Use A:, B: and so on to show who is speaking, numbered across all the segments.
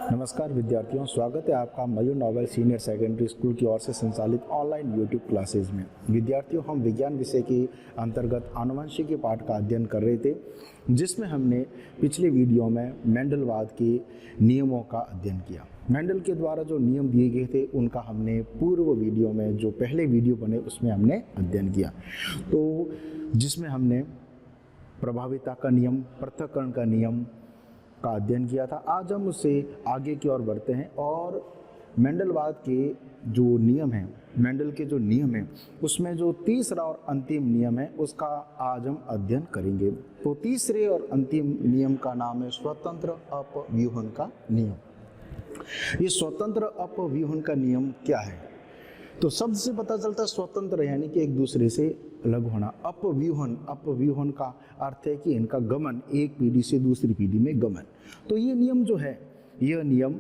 A: नमस्कार विद्यार्थियों, स्वागत है आपका मयूर नोबेल सीनियर सेकेंडरी स्कूल की ओर से संचालित ऑनलाइन यूट्यूब क्लासेज में। विद्यार्थियों, हम विज्ञान विषय के अंतर्गत आनुवंशिकी पाठ का अध्ययन कर रहे थे, जिसमें हमने पिछले वीडियो में मेंडलवाद के नियमों का अध्ययन किया। मेंडल के द्वारा जो नियम दिए गए थे उनका हमने पूर्व वीडियो में, जो पहले वीडियो बने उसमें हमने अध्ययन किया, तो जिसमें हमने प्रभाविता का नियम, पृथक्करण का नियम का अध्ययन किया था। आज हम उससे आगे की ओर बढ़ते हैं और मेंडलवाद के जो नियम हैं, मेंडल के जो नियम हैं, उसमें जो तीसरा और अंतिम नियम है उसका आज हम अध्ययन करेंगे। तो तीसरे और अंतिम नियम का नाम है स्वतंत्र अपव्यूहन का नियम। ये स्वतंत्र अपव्यूहन का नियम क्या है? तो शब्द से पता चलता है स्वतंत्र यानी कि एक दूसरे से अलग होना। अपव्यूहन का अर्थ है कि इनका गमन, एक पीढ़ी से दूसरी पीढ़ी में गमन। तो ये नियम जो है, यह नियम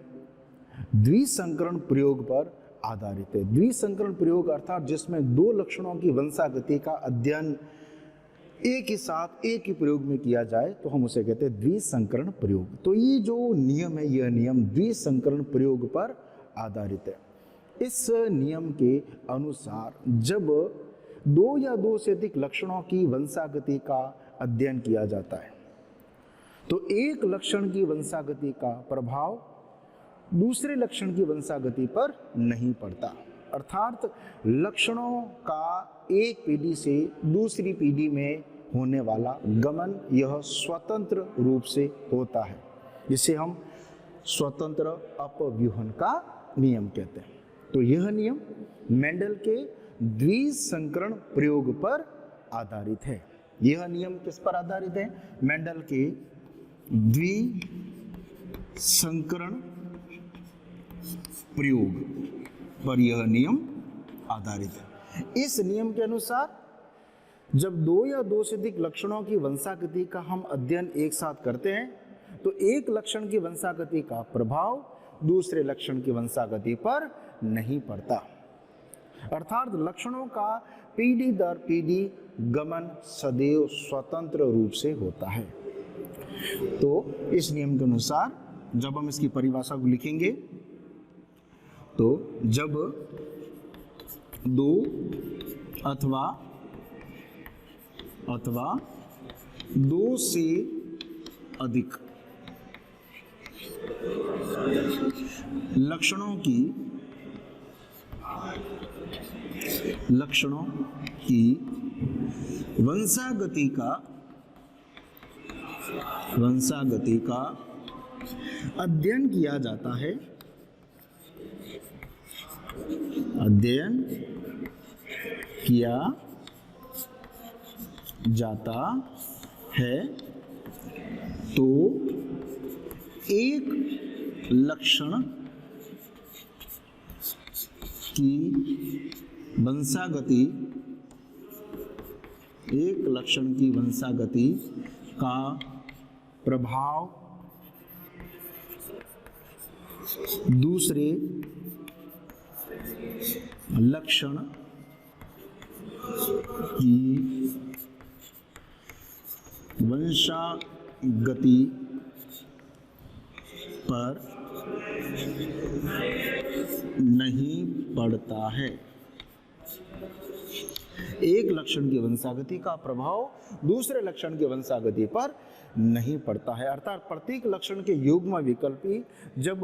A: द्विसंकरण प्रयोग पर आधारित है। द्विसंकरण प्रयोग अर्थात जिसमें दो लक्षणों की वंशागति का अध्ययन एक ही साथ एक ही प्रयोग में किया जाए तो हम उसे कहते हैं द्विसंकरण प्रयोग। तो ये जो नियम है, यह नियम द्विसंकरण प्रयोग पर आधारित है। इस नियम के अनुसार जब दो या दो से अधिक लक्षणों की वंशागति का अध्ययन किया जाता है तो एक लक्षण की वंशागति का प्रभाव दूसरे लक्षण की वंशागति पर नहीं पड़ता। अर्थात लक्षणों का एक पीढ़ी से दूसरी पीढ़ी में होने वाला गमन यह स्वतंत्र रूप से होता है, जिसे हम स्वतंत्र अपव्यूहन का नियम कहते हैं। तो यह नियम मेंडल के द्विसंकरण प्रयोग पर आधारित है। यह नियम किस पर आधारित है? मेंडल के द्विसंकरण प्रयोग पर यह नियम आधारित है। इस नियम के अनुसार जब दो या दो से अधिक लक्षणों की वंशागति का हम अध्ययन एक साथ करते हैं तो एक लक्षण की वंशागति का प्रभाव दूसरे लक्षण की वंशागति पर नहीं पड़ता। अर्थात लक्षणों का पीढ़ी दर पीढ़ी गमन सदैव स्वतंत्र रूप से होता है। तो इस नियम के अनुसार जब हम इसकी परिभाषा को लिखेंगे तो जब दो अथवा दो से अधिक लक्षणों की वंशागति का अध्ययन किया जाता है तो एक लक्षण की वंशागति का प्रभाव दूसरे लक्षण की वंशागति पर नहीं पड़ता है। एक लक्षण की वंशागति का प्रभाव दूसरे लक्षण की वंशागति पर नहीं पड़ता है। अर्थात प्रत्येक लक्षण के युग्म विकल्पी जब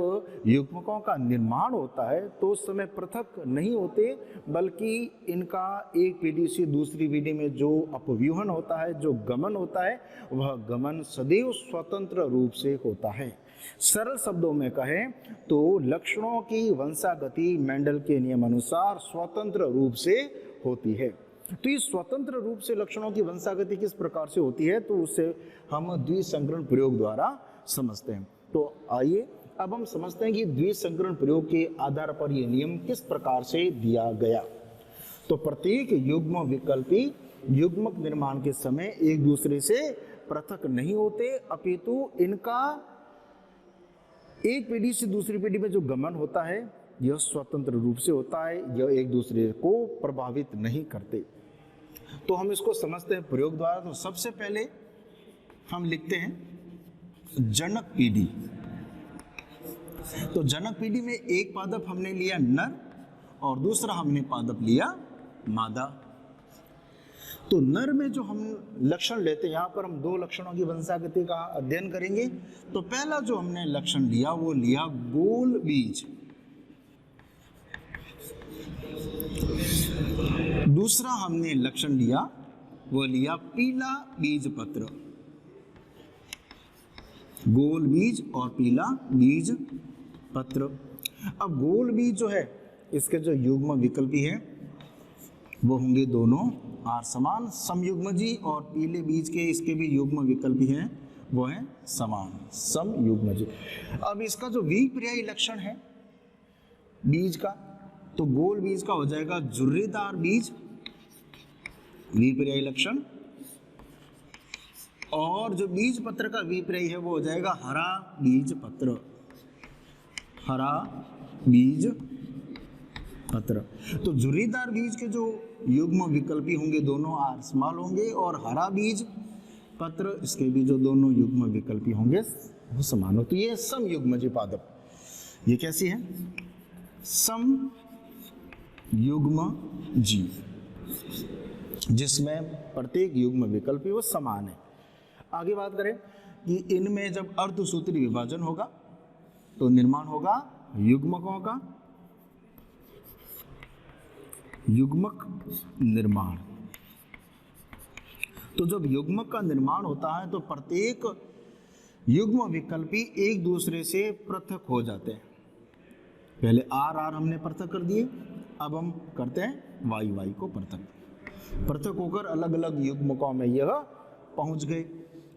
A: युग्मकों का निर्माण होता है तो उस समय पृथक नहीं होते, बल्कि इनका एक पीढ़ी से दूसरी पीढ़ी में जो अपव्यूहन होता है, जो गमन होता है, वह गमन सदैव स्वतंत्र रूप से होता है। सरल शब्दों में कहें तो लक्षणों की वंशागति मेंडल के नियम अनुसार स्वतंत्र रूप से होती है। तो इस स्वतंत्र रूप से लक्षणों की वंशागति किस प्रकार से होती है तो उसे हम द्विसंकरण प्रयोग द्वारा समझते हैं। तो आइए अब हम समझते हैं कि द्विसंकरण प्रयोग के आधार पर यह नियम किस प्रकार से दिया गया। तो प्रत्येक युग्म विकल्पी युग्मक निर्माण के समय एक दूसरे से पृथक नहीं होते, अपितु इनका एक पीढ़ी से दूसरी पीढ़ी में जो गमन होता है यह स्वतंत्र रूप से होता है, यह एक दूसरे को प्रभावित नहीं करते। तो हम इसको समझते हैं प्रयोग द्वारा। तो सबसे पहले हम लिखते हैं जनक पीढ़ी। तो जनक पीढ़ी में एक पादप हमने लिया नर और दूसरा हमने पादप लिया मादा। तो नर में जो हम लक्षण लेते हैं, यहाँ पर हम दो लक्षणों की वंशागति का अध्ययन करेंगे। तो पहला जो हमने लक्षण लिया वो लिया गोल बीज, दूसरा हमने लक्षण लिया वो लिया पीला बीज पत्र। गोल बीज और पीला बीज पत्र। अब गोल बीज जो है इसके जो युग्म विकल्पी है वो होंगे दोनों आर समान समयुग्मजी, और पीले बीज के इसके भी युग्म विकल्पी हैं वो है समान समयुग्मजी। अब इसका जो विपर्यायी लक्षण है बीज का, तो गोल बीज का हो जाएगा झुर्रीदार बीज, विपर्यायी लक्षण, और जो बीज पत्र का विपर्यायी है वो हो जाएगा हरा बीज पत्र, हरा बीज पत्र। तो झुर्रीदार बीज के जो युग्म विकल्पी होंगे दोनों आर स्मॉल होंगे, और हरा बीज पत्र इसके भी जो दोनों युग्म विकल्पी होंगे वो समान हो। तो ये समयुग्मजी पादप, ये कैसी है? सम युग्मजी, जिसमें प्रत्येक युग्म विकल्पी वो समान है। आगे बात करें कि इनमें जब अर्धसूत्री विभाजन होगा तो निर्माण होगा युग्मकों का, युग्मक निर्माण। तो जब युग्मक का निर्माण होता है तो प्रत्येक युग्म विकल्पी एक दूसरे से पृथक हो जाते हैं। पहले आर आर हमने पृथक कर दिए, अब हम करते हैं वाई वाई को पृथक होकर अलग अलग युग्मकों में यह पहुंच गए।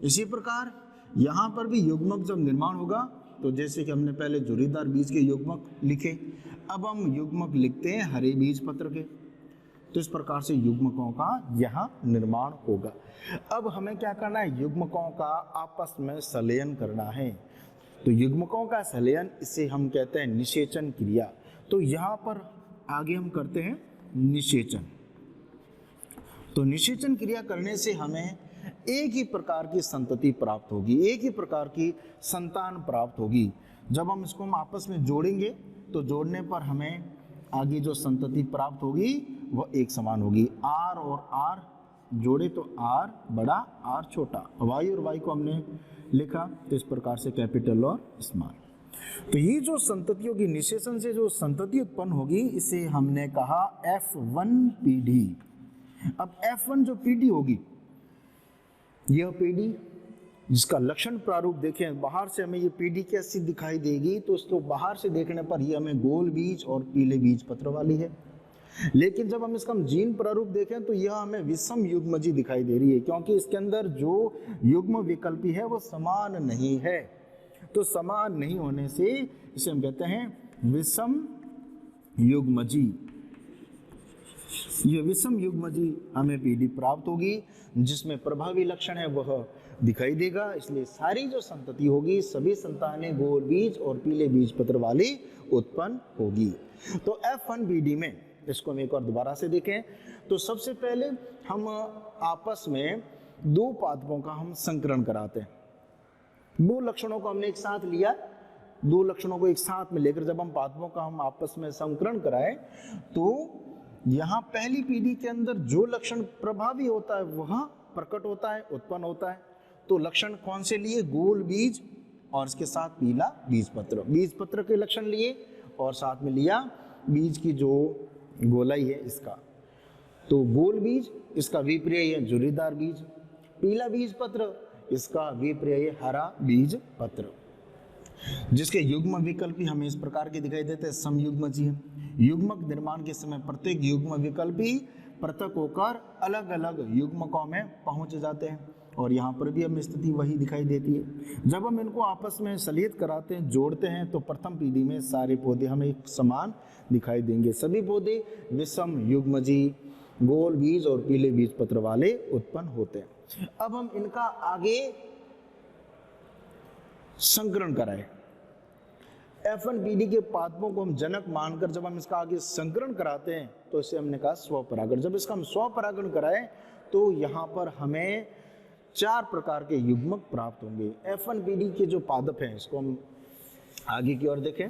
A: इसी प्रकार यहाँ पर भी युग्मक जब निर्माण होगा तो जैसे कि हमने पहले झुर्रीदार बीज के युग्मक लिखे, अब हम युग्मक लिखते हैं हरे बीज पत्र के। तो इस प्रकार से युग्मकों का यहाँ निर्माण होगा। अब हमें क्या करना है? युग्मकों का आपस में संलयन करना है। तो युग्मकों का संलयन, इसे हम कहते हैं निषेचन क्रिया। तो यहाँ पर आगे हम करते हैं निषेचन। तो निषेचन क्रिया करने से हमें एक ही प्रकार की संतति प्राप्त होगी, एक ही प्रकार की संतान प्राप्त होगी। जब हम इसको आपस में जोड़ेंगे तो जोड़ने पर हमें आगे जो संतति प्राप्त होगी वह एक समान होगी। आर और आर जोड़े तो आर बड़ा आर छोटा, वाई और वाई को हमने लिखा तो इस प्रकार से कैपिटल और स्मॉल। तो ये जो संततियों की निषेचन से जो संतति उत्पन्न होगी इसे हमने कहा F1 पीढ़ी। अब F1 जो पीढ़ी होगी, यह पीढ़ी जिसका लक्षण प्रारूप देखें, बाहर से हमें ये पीढ़ी कैसी दिखाई देगी, तो इसको बाहर से देखने पर ये हमें गोल बीज और पीले बीज पत्र वाली है। लेकिन जब हम इसका जीन प्रारूप देखें तो यह हमें विषम युग्मजी दिखाई दे रही है, क्योंकि इसके अंदर जो युग्म विकल्पी है वो समान नहीं है। तो समान नहीं होने से इसे हम कहते हैं विषम युग्मजी। यह विषम युग्मजी हमें पीढ़ी प्राप्त होगी जिसमें प्रभावी लक्षण है वह दिखाई देगा। इसलिए सारी जो संतति होगी सभी संतानें गोल बीज और पीले बीज पत्र वाली उत्पन्न होगी। तो F1 पीढ़ी में, इसको हम एक बार दोबारा से देखें, तो सबसे पहले हम आपस में दो पादपों का हम संकरण कराते हैं। दो लक्षणों को हमने एक साथ लिया, दो लक्षणों को एक साथ में लेकर जब हम पादपों का हम आपस में संकरण कराएं तो यहाँ पहली पीढ़ी के अंदर जो लक्षण प्रभावी होता है वह प्रकट होता है, उत्पन्न होता है। तो लक्षण कौन से लिए? गोल बीज और इसके साथ पीला बीज पत्र। बीज पत्र के लक्षण लिए और साथ में लिया बीज की जो गोलाई है इसका। तो गोल बीज, इसका विपर्यय है झुर्रीदार बीज। पीला बीज पत्र, इसका विपर्यय है हरा बीज पत्र। जिसके युग्म विकल्पी हमें इस प्रकार के दिखाई देते हैं समयुग्मजी है। युग्मक निर्माण के समय प्रत्येक युग्म विकल्पी पृथक होकर अलग अलग युग्मकों में पहुंच जाते हैं, और यहाँ पर भी हमें स्थिति वही दिखाई देती है। जब हम इनको आपस में सलियत कराते हैं, जोड़ते हैं, तो प्रथम पीढ़ी में सारे पौधे हमें एक समान दिखाई देंगे। सभी पौधे विषम युग्मजी, गोल बीज और पीले बीज पत्र वाले उत्पन्न होते हैं। अब हम इनका आगे संकरण कराएं। F1 पीढ़ी के पादपों को हम जनक मानकर जब हम इसका आगे संकरण कराते हैं तो इसे हमने कहा स्वपरागण। जब इसका हम स्वपरागण कराएं तो यहाँ पर हमें 4 प्रकार के युग्मक प्राप्त होंगे। F1 पीढ़ी के जो पादप हैं इसको हम आगे की ओर देखें,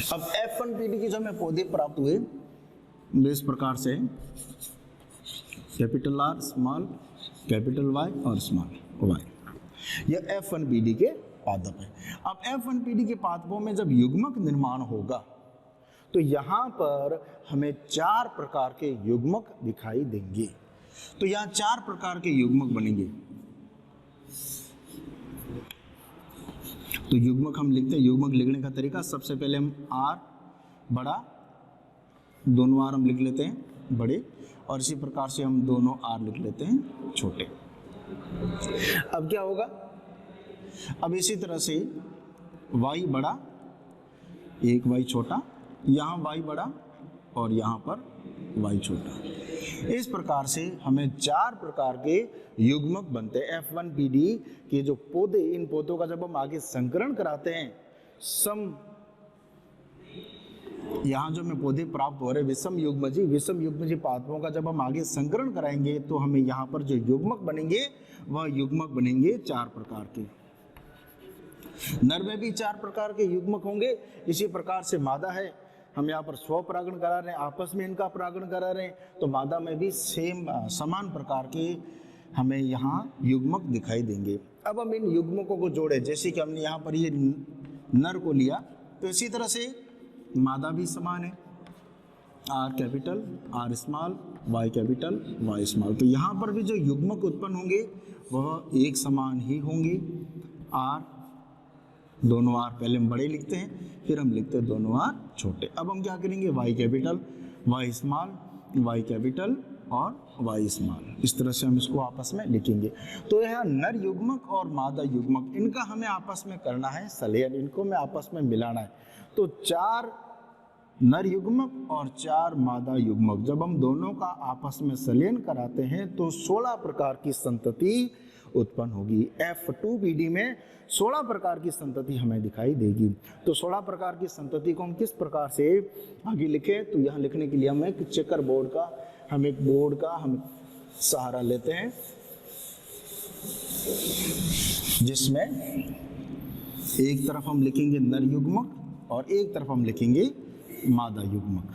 A: अब F1PD के जो हमें पौधे प्राप्त हुए इस प्रकार से capital R small capital Y और स्मॉल y, यह F1PD के पादप है। अब F1PD के पादपों में जब युग्मक निर्माण होगा तो यहाँ पर हमें 4 प्रकार के युग्मक दिखाई देंगे। तो यहाँ 4 प्रकार के युग्मक बनेंगे। तो युग्मक हम लिखते हैं, युग्मक लिखने का तरीका, सबसे पहले हम R बड़ा, दोनों R हम लिख लेते हैं बड़े, और इसी प्रकार से हम दोनों R लिख लेते हैं छोटे। अब क्या होगा, अब इसी तरह से Y बड़ा, एक Y छोटा, यहाँ Y बड़ा और यहाँ पर Y छोटा। इस प्रकार से हमें 4 प्रकार के युग्मक बनते हैं। F1PD के जो पौधे, इन पौधों का जब हम आगे संकरण कराते हैं, यहाँ जो हमें पौधे प्राप्त हो रहे हैं विषम युग्मजी पादपों का जब हम आगे संकरण कराएंगे तो हमें यहाँ पर जो युग्मक बनेंगे वह युग्मक बनेंगे 4 प्रकार के। नर में भी 4 प्रकार के युग्मक होंगे। इसी प्रकार से मादा है, हम यहाँ पर स्वपरागण करा रहे हैं, आपस में इनका परागण करा रहे हैं, तो मादा में भी समान प्रकार के हमें यहाँ युग्मक दिखाई देंगे। अब हम इन युग्मकों को जोड़े, जैसे कि हमने यहाँ पर ये नर को लिया, तो इसी तरह से मादा भी समान है, R capital R small Y capital Y small. तो यहाँ पर भी जो युग्मक उत्पन्न होंगे वह एक समान ही होंगे। R, दोनों R पहले हम बड़े लिखते हैं, फिर हम लिखते हैं दोनों R छोटे। अब हम क्या करेंगे, Y capital Y small Y capital और Y स्मॉल, इस तरह से हम इसको आपस में लिखेंगे। तो यह नर युग्मक और मादा युग्मक, इनका हमें आपस में करना है संलयन, इनको में आपस में मिलाना है। तो 4 नर युग्मक और 4 मादा युग्मक जब हम दोनों का आपस में संलयन कराते हैं तो 16 प्रकार की संतति उत्पन्न होगी। F2PD में 16 प्रकार की संतति हमें दिखाई देगी। तो 16 प्रकार की संतति को हम किस प्रकार से आगे लिखें, तो यहाँ लिखने के लिए हम एक चेकर बोर्ड का, हम एक बोर्ड का हम सहारा लेते हैं, जिसमें एक तरफ हम लिखेंगे नर युग्मक और एक तरफ हम लिखेंगे मादा युग्मक।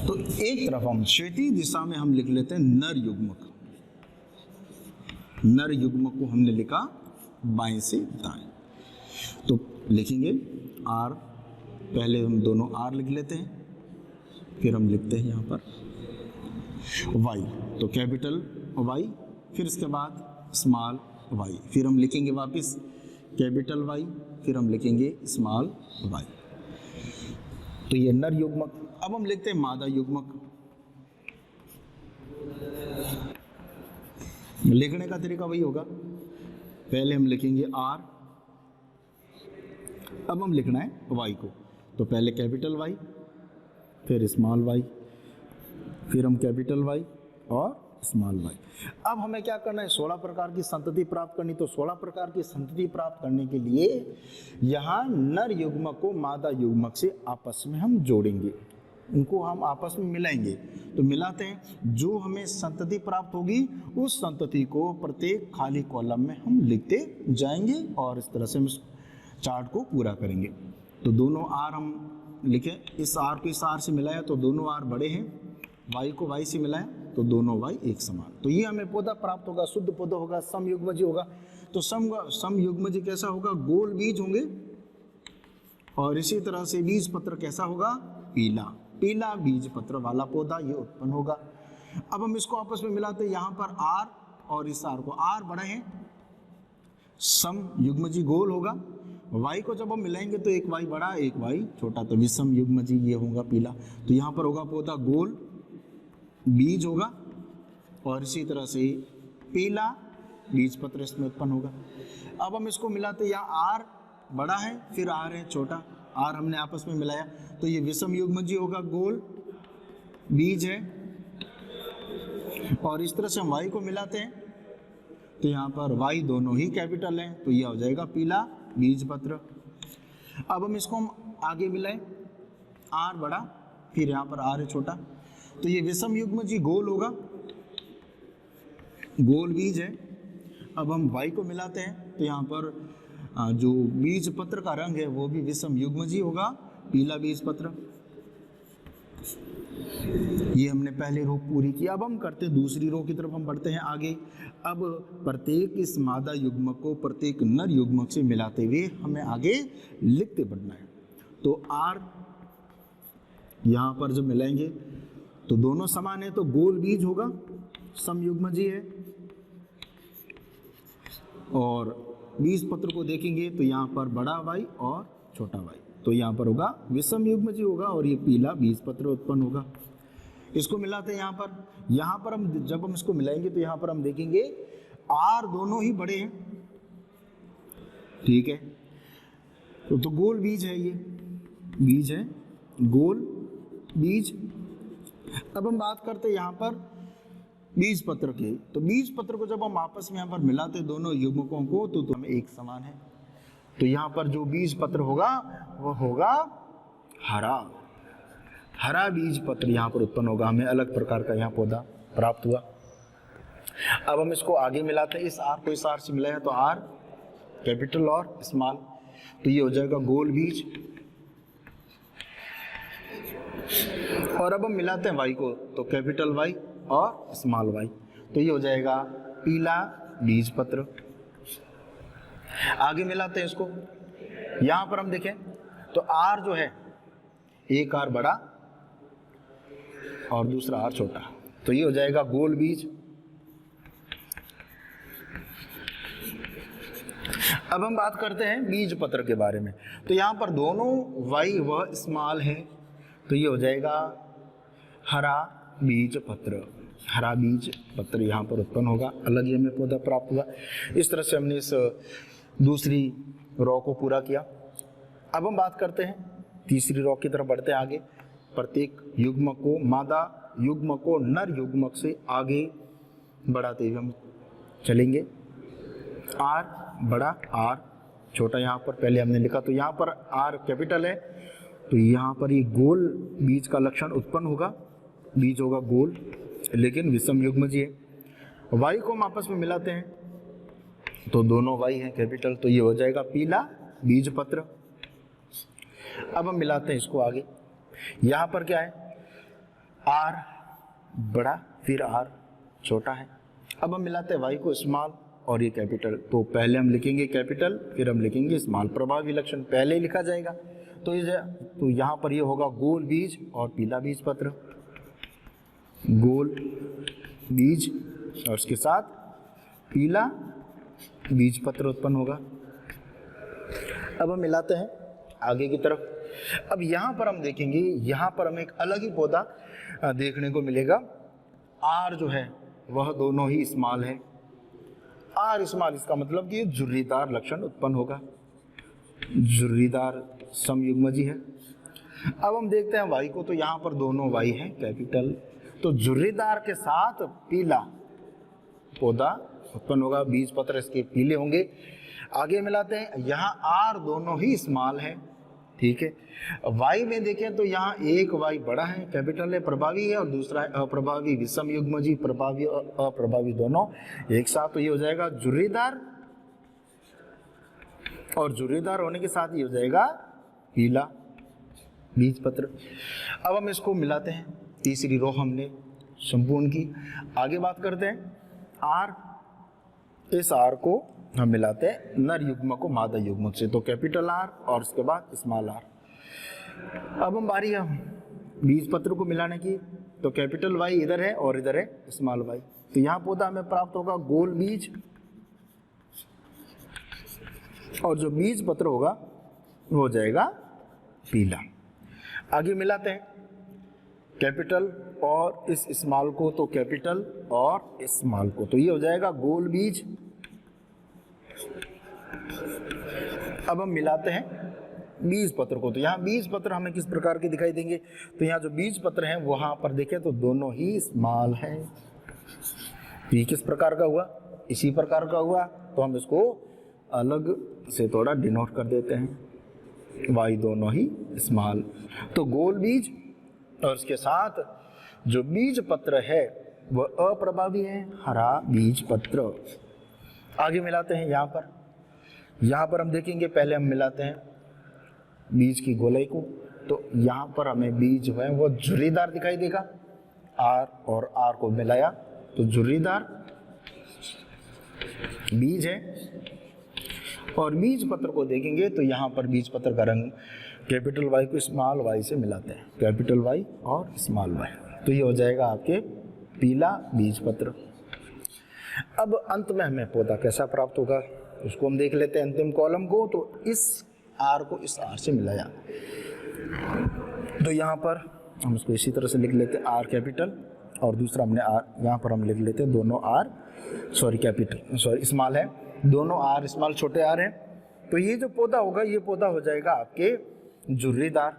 A: तो एक तरफ हम क्षैतिज दिशा में हम लिख लेते हैं नर युग्मक। नर युग्मक को हमने लिखा बाएं से दाएं, तो लिखेंगे R, पहले हम दोनों R लिख लेते हैं, फिर हम लिखते हैं यहाँ पर Y, तो कैपिटल Y, फिर इसके बाद स्मॉल y, फिर हम लिखेंगे वापस कैपिटल Y, फिर हम लिखेंगे स्मॉल y। तो ये नर युग्मक। अब हम लिखते हैं मादा युग्मक। लिखने का तरीका वही होगा, पहले हम लिखेंगे R, अब हम लिखना है Y को, तो पहले कैपिटल Y, फिर स्मॉल y, फिर हम कैपिटल Y और स्मॉल y। अब हमें क्या करना है, 16 प्रकार की संतति प्राप्त करनी। तो 16 प्रकार की संतति प्राप्त करने के लिए यहाँ नर युग्मक को मादा युग्मक से आपस में हम जोड़ेंगे, इनको हम आपस में मिलाएंगे। तो मिलाते हैं, जो हमें संतति प्राप्त होगी उस संतति को प्रत्येक खाली कॉलम में हम लिखते जाएंगे और इस तरह से हम इस चार्ट को पूरा करेंगे। तो दोनों R हम लिखें, इस R को इस R से मिलाया तो दोनों R बड़े हैं, Y को Y से मिलाया तो दोनों Y एक समान। तो ये हमें पौधा प्राप्त होगा, शुद्ध पौधा होगा, समयुग्मजी होगा। तो समयुग्मजी कैसा होगा, गोल बीज होंगे और इसी तरह से बीज पत्र कैसा होगा, पीला, पीला बीज पत्र वाला पौधा ये उत्पन्न होगा। अब हम इसको आपस में मिलाते हैं, यहाँ पर R और इस R को, R बड़ा है, समयुग्मजी गोल होगा, Y को जब हम मिलाएंगे तो एक Y बड़ा एक Y छोटा, तो विषम युग्मजी ये होगा पीला। तो यहाँ पर होगा पौधा गोल बीज होगा और इसी तरह से पीला बीज पत्र इसमें उत्पन्न होगा। अब हम इसको मिलाते, यहाँ आर बड़ा है फिर आर है छोटा, आर हमने आपस में मिलाया तो ये विषम युग्मजी होगा, गोल बीज है। और इस तरह से हम वाई को मिलाते हैं तो यहाँ पर वाई दोनों ही कैपिटल हैं तो यह हो जाएगा पीला बीज पत्र। अब हम इसको हम आगे मिलाएं, आर बड़ा फिर यहाँ पर आर है छोटा, तो ये विषम युग्मजी गोल होगा, गोल बीज है। अब हम वाई को मिलाते हैं तो यहाँ पर जो बीज पत्र का रंग है वो भी विषम युग्मजी होगा, पीला बीज पत्र। ये हमने पहले रो पूरी की। अब हम करते हैं दूसरी रो की तरफ हम बढ़ते हैं आगे। अब प्रत्येक इस मादा युग्मक को प्रत्येक नर युग्मक से मिलाते हुए हमें आगे लिखते बढ़ना है। तो आर यहाँ पर जब मिलाएंगे तो दोनों समान है तो गोल बीज होगा, समयुग्मजी है। और बीज पत्र को देखेंगे तो यहाँ पर बड़ा वाई और छोटा वाई, तो यहाँ पर होगा विषम युग्मजी होगा और ये पीला बीज पत्र उत्पन्न होगा। इसको मिलाते हैं यहाँ पर हम जब हम इसको मिलाएंगे तो यहाँ पर हम देखेंगे आर दोनों ही बड़े हैं, ठीक है। तो गोल बीज है, ये बीज है गोल बीज। अब हम बात करते हैं यहाँ पर बीज पत्र की। तो बीज पत्र को जब हम आपस में यहाँ पर मिलाते दोनों युग्मकों को तो हमें एक समान है। तो यहाँ पर जो बीज पत्र होगा वो होगा हरा, हरा बीज पत्र यहाँ पर उत्पन्न होगा, हमें अलग प्रकार का यहाँ पौधा प्राप्त हुआ। अब हम इसको आगे मिलाते हैं, इस आर को इस आर से मिलाया तो आर कैपिटल और स्मॉल, तो ये हो जाएगा गोल बीज। और अब हम मिलाते हैं वाई को तो कैपिटल वाई और स्मॉल वाई, तो ये हो जाएगा पीला बीज पत्र। आगे मिलाते हैं इसको, यहां पर हम देखें तो आर जो है एक आर बड़ा और दूसरा आर छोटा, तो ये हो जाएगा गोल बीज। अब हम बात करते हैं बीज पत्र के बारे में। तो यहां पर दोनों वाई व स्मॉल है तो ये हो जाएगा हरा बीज पत्र, हरा बीज पत्र यहाँ पर उत्पन्न होगा, अलग ही हमें पौधा प्राप्त हुआ। इस तरह से हमने इस दूसरी रो को पूरा किया। अब हम बात करते हैं तीसरी रो की तरफ बढ़ते हैं आगे। प्रत्येक युग्मक को मादा युग्मक को नर युग्मक से आगे बढ़ाते हुए हम चलेंगे। आर बड़ा आर छोटा, यहाँ पर पहले हमने लिखा तो यहाँ पर आर कैपिटल है तो यहाँ पर ये गोल बीज का लक्षण उत्पन्न होगा, बीज होगा गोल लेकिन विषम युग्मजी है। वाई को हम आपस में मिलाते हैं तो दोनों वाई हैं कैपिटल, तो ये हो जाएगा पीला बीज पत्र। अब हम मिलाते हैं इसको आगे, यहाँ पर क्या है आर बड़ा फिर आर छोटा है। अब हम मिलाते हैं वाई को स्मॉल और ये कैपिटल, तो पहले हम लिखेंगे कैपिटल फिर हम लिखेंगे स्मॉल, प्रभावी लक्षण पहले ही लिखा जाएगा। तो यहाँ पर ये होगा गोल बीज और पीला बीज पत्र, गोल बीज और उसके साथ पीला बीज पत्र उत्पन्न होगा। अब हम मिलाते हैं आगे की तरफ। अब यहाँ पर हम देखेंगे, यहाँ पर हमें एक अलग ही पौधा देखने को मिलेगा। आर जो है वह दोनों ही स्मॉल है, आर स्मॉल, इसका मतलब कि झुर्रीदार लक्षण उत्पन्न होगा, झुर्रीदार समयुग्मजी है। अब हम देखते हैं वाई को, तो यहाँ पर दोनों वाई हैं कैपिटल, तो झुर्रीदार के साथ पीला पौधा उत्पन्न होगा, बीज पत्र इसके पीले होंगे। आगे मिलाते हैं, यहाँ आर दोनों ही स्मॉल है, ठीक है। वाई में देखें तो यहाँ एक वाई बड़ा है कैपिटल है, प्रभावी है, और दूसरा है अप्रभावी विषम युग्मजी, प्रभावी और अप्रभावी दोनों एक साथ, तो ये हो जाएगा झुर्रीदार, और झुर्रीदार होने के साथ ये हो जाएगा पीला बीज पत्र। अब हम इसको मिलाते हैं, तीसरी रो हमने संपूर्ण की। आगे बात करते हैं आर, इस आर को हम मिलाते हैं नर युग्मक को मादा युग्मक से, तो कैपिटल आर और उसके बाद स्मॉल आर। अब हम बारी है बीज पत्र को मिलाने की, तो कैपिटल वाई इधर है और इधर है स्मॉल वाई, तो यहाँ पौधा हमें प्राप्त होगा गोल बीज, और जो बीज पत्र होगा वो हो जाएगा पीला। आगे मिलाते हैं कैपिटल और इस स्मॉल को, तो कैपिटल और स्मॉल को, तो ये हो जाएगा गोल बीज अब हम मिलाते हैं बीज पत्र को। तो यहाँ बीज पत्र हमें किस प्रकार के दिखाई देंगे? तो यहाँ जो बीज पत्र हैं वहां पर देखें तो दोनों ही स्मॉल है। ये किस प्रकार का हुआ? इसी प्रकार का हुआ। तो हम इसको अलग से थोड़ा डिनोट कर देते हैं, वाई दोनों ही स्मॉल। तो गोल बीज और उसके साथ जो बीज पत्र है वह अप्रभावी है, हरा बीज पत्र। आगे मिलाते हैं यहाँ पर हम देखेंगे, पहले हम मिलाते हैं बीज की गोलाई को। तो यहाँ पर हमें बीज जो है वो झुर्रीदार दिखाई देगा। आर और आर को मिलाया तो झुर्रीदार बीज है। और बीज पत्र को देखेंगे तो यहाँ पर बीज पत्र का रंग कैपिटल वाई को स्मॉल वाई से मिलाते हैं, कैपिटल वाई और स्मॉल वाई। तो ये हो जाएगा आपके पीला बीज पत्र। अब अंत में हमें पौधा कैसा प्राप्त होगा उसको हम देख लेते हैं अंतिम कॉलम को। तो इस आर को इस आर से मिलाया, तो यहाँ पर हम इसको इसी तरह से लिख लेते हैं आर कैपिटल, और दूसरा हमने आर यहाँ पर हम लिख लेते हैं दोनों आर कैपिटल स्मॉल है, दोनों आर स्मॉल छोटे आर हैं। तो ये जो पौधा होगा ये पौधा हो जाएगा आपके झुर्रीदार,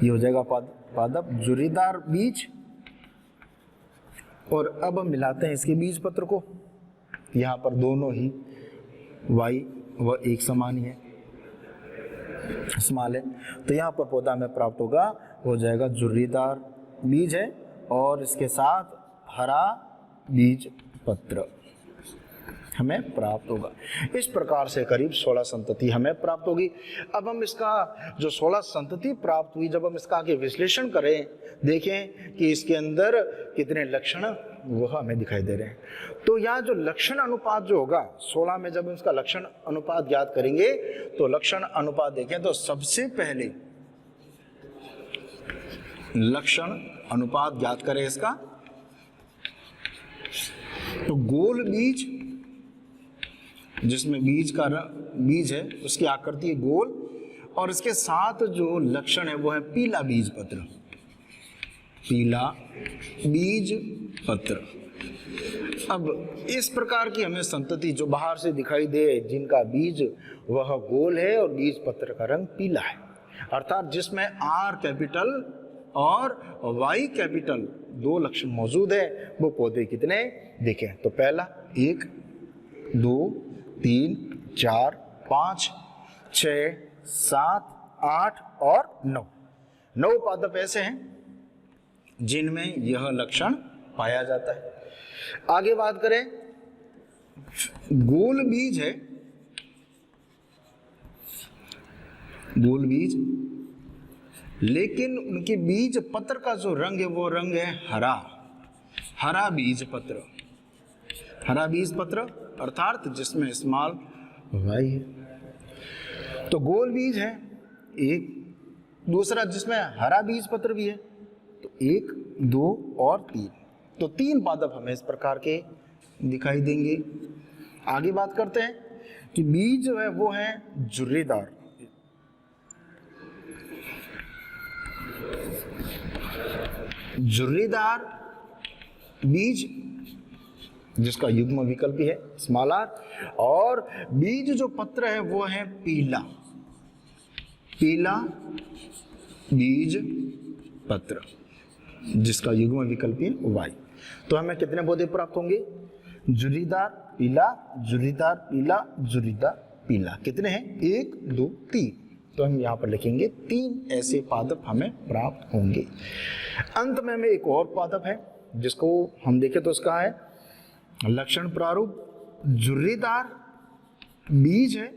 A: ये हो जाएगा पादप झुर्रीदार बीज। और अब हम मिलाते हैं इसके बीज पत्र को। यहाँ पर दोनों ही वाई व एक समान ही है, स्मॉल है। तो यहाँ पर पौधा हमें प्राप्त होगा, हो जाएगा झुर्रीदार बीज है और इसके साथ हरा बीज पत्र हमें प्राप्त होगा। इस प्रकार से करीब 16 संतति हमें प्राप्त होगी। अब हम इसका जो 16 संतति प्राप्त हुई, जब हम इसका आगे विश्लेषण करें, देखें कि इसके अंदर कितने लक्षण वह हमें दिखाई दे रहे हैं। तो यहाँ जो लक्षण अनुपात जो होगा 16 में, जब हम इसका लक्षण अनुपात ज्ञात करेंगे तो लक्षण अनुपात देखें तो सबसे पहले लक्षण अनुपात ज्ञात करें इसका। तो गोल बीज जिसमें बीज है उसकी आकृति गोल, और इसके साथ जो लक्षण है वो है पीला बीज पत्र, पीला बीज पत्र। अब इस प्रकार की हमें संतति जो बाहर से दिखाई दे, जिनका बीज वह गोल है और बीज पत्र का रंग पीला है, अर्थात जिसमें आर कैपिटल और वाई कैपिटल दो लक्षण मौजूद है, वो पौधे कितने देखें तो पहला 1 2 3 4 5 6 7 8 और 9 पादप ऐसे हैं जिनमें यह लक्षण पाया जाता है। आगे बात करें, गोल बीज है, गोल बीज, लेकिन उनके बीज पत्र का जो रंग है वो रंग है हरा बीज पत्र, हरा बीज पत्र अर्थात जिसमें स्मॉल वाई है। तो गोल बीज है एक, दूसरा जिसमें हरा बीज पत्र भी है, तो 1 2 और 3, तो 3 पादप हमें इस प्रकार के दिखाई देंगे। आगे बात करते हैं कि बीज जो है वो है झुर्रीदार, झुर्रीदार बीज जिसका युग्म विकल्प भी है स्मॉल आर, और बीज जो पत्र है वो है पीला बीज पत्र जिसका युग्म विकल्प है वाई। तो हमें कितने पौधे प्राप्त होंगे? झुर्रीदार पीला, झुर्रीदार पीला, झुर्रीदार पीला। कितने हैं? 1 2 3। तो हम यहाँ पर लिखेंगे 3 ऐसे पादप हमें प्राप्त होंगे। अंत में हमें एक और पादप है जिसको हम देखें तो उसका है लक्षण प्रारूप झुर्रीदार बीज है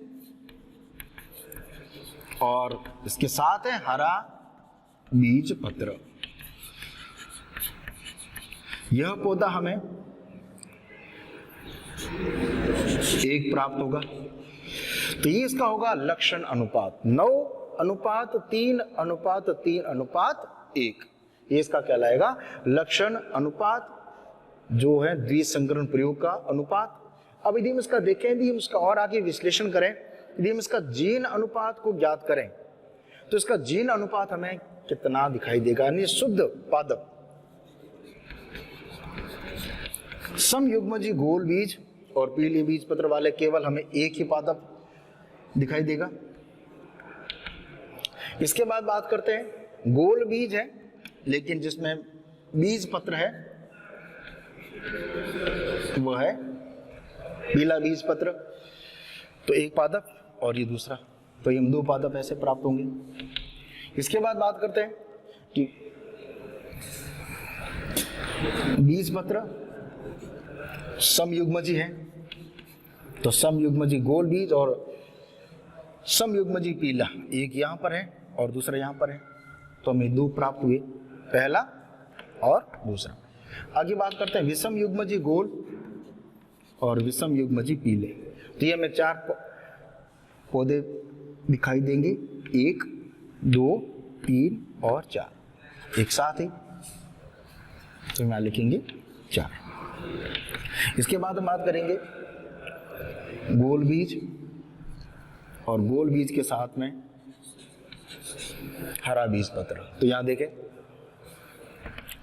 A: और इसके साथ है हरा बीज पत्र। यह पौधा हमें 1 प्राप्त होगा। तो ये इसका होगा लक्षण अनुपात 9:3:3:1। ये इसका कहलाएगा लक्षण अनुपात, जो है द्विसंकरण प्रयोग का अनुपात। अब यदि हम इसका देखें, यदि हम इसका और आगे विश्लेषण करें, यदि हम इसका जीन अनुपात को ज्ञात करें तो इसका जीन अनुपात हमें कितना दिखाई देगा? यानी शुद्ध पादप समयुग्मजी गोल बीज और पीले बीज पत्र वाले केवल हमें एक ही पादप दिखाई देगा। इसके बाद बात करते हैं गोल बीज है लेकिन जिसमें बीज पत्र है वो है पीला बीज पत्र, तो एक पादप और ये दूसरा, तो ये 2 पादप ऐसे प्राप्त होंगे। इसके बाद बात करते हैं कि बीज पत्र समयुग्मजी है, तो समयुग्मजी गोल बीज और समयुग्मजी पीला, एक यहाँ पर है और दूसरा यहाँ पर है, तो हमें 2 प्राप्त हुए, पहला और दूसरा। आगे बात करते हैं विषम युग्मजी गोल और विषम युग्मजी पीले, तो ये हमें 4 पौधे दिखाई देंगे, 1 2 3 और 4 एक साथ ही, तो यहाँ लिखेंगे 4। इसके बाद हम बात करेंगे गोल बीज और गोल बीज के साथ में हरा बीज पत्र, तो यहां देखें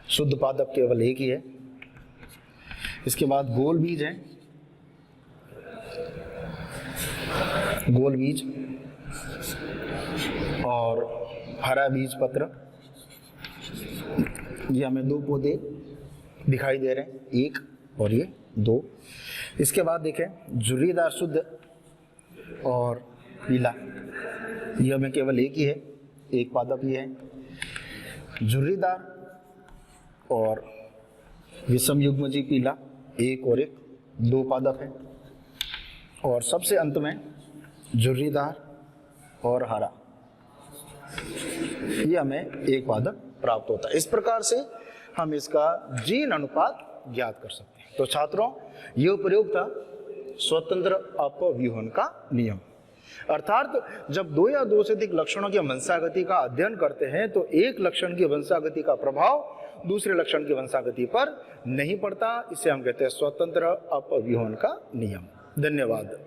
A: शुद्ध पादप केवल एक ही है। इसके बाद गोल बीज है, गोल बीज और हरा बीज पत्र, ये हमें 2 पौधे दिखाई दे रहे हैं, 1 और ये 2। इसके बाद देखें झुर्रीदार शुद्ध और पीला, ये हमें केवल एक ही है, एक पादप ही है। झुर्रीदार और विषम युग्मजी पीला, 1 और 1 2 पादप है। और सबसे अंत में झुर्रीदार और हरा, ये हमें एक पादप प्राप्त होता है। इस प्रकार से हम इसका जीन अनुपात ज्ञात कर सकते हैं। तो छात्रों, यह प्रयोग था स्वतंत्र अपव्यूहन का नियम, अर्थात जब 2 या 2 से अधिक लक्षणों की वंशागति का अध्ययन करते हैं तो एक लक्षण की वंशागति का प्रभाव दूसरे लक्षण की वंशागति पर नहीं पड़ता। इसे हम कहते हैं स्वतंत्र अपव्यूहन का नियम। धन्यवाद।